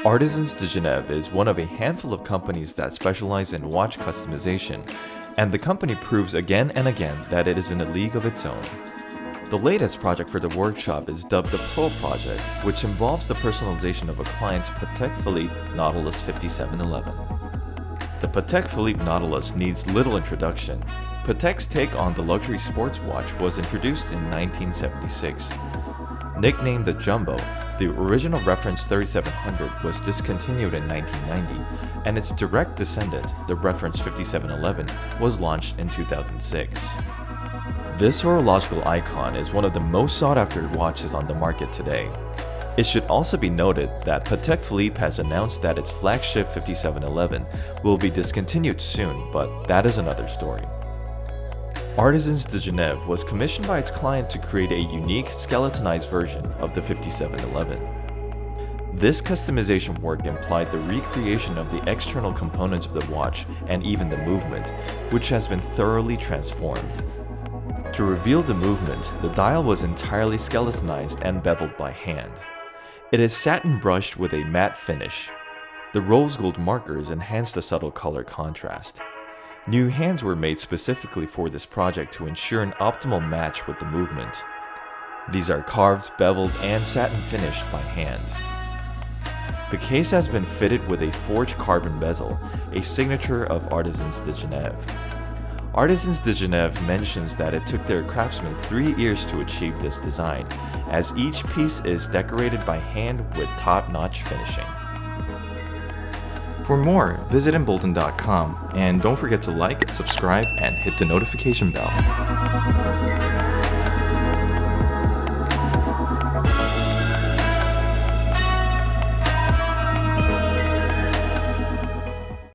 Artisans de Genève is one of a handful of companies that specialize in watch customization, and the company proves again and again that it is in a league of its own. The latest project for the workshop is dubbed the Pro Project, which involves the personalization of a client's Patek Philippe Nautilus 5711. The Patek Philippe Nautilus needs little introduction. Patek's take on the luxury sports watch was introduced in 1976. Nicknamed the Jumbo, the original reference 3700 was discontinued in 1990, and its direct descendant, the reference 5711, was launched in 2006. This horological icon is one of the most sought-after watches on the market today. It should also be noted that Patek Philippe has announced that its flagship 5711 will be discontinued soon, but that is another story. Artisans de Genève was commissioned by its client to create a unique skeletonized version of the 5711. This customization work implied the recreation of the external components of the watch and even the movement, which has been thoroughly transformed. To reveal the movement, the dial was entirely skeletonized and beveled by hand. It is satin-brushed with a matte finish. The rose gold markers enhance the subtle color contrast. New hands were made specifically for this project to ensure an optimal match with the movement. These are carved, beveled, and satin-finished by hand. The case has been fitted with a forged carbon bezel, a signature of Artisans de Genève. Artisans de Genève mentions that it took their craftsmen 3 years to achieve this design, as each piece is decorated by hand with top-notch finishing. For more, visit embolden.com, and don't forget to like, subscribe, and hit the notification bell.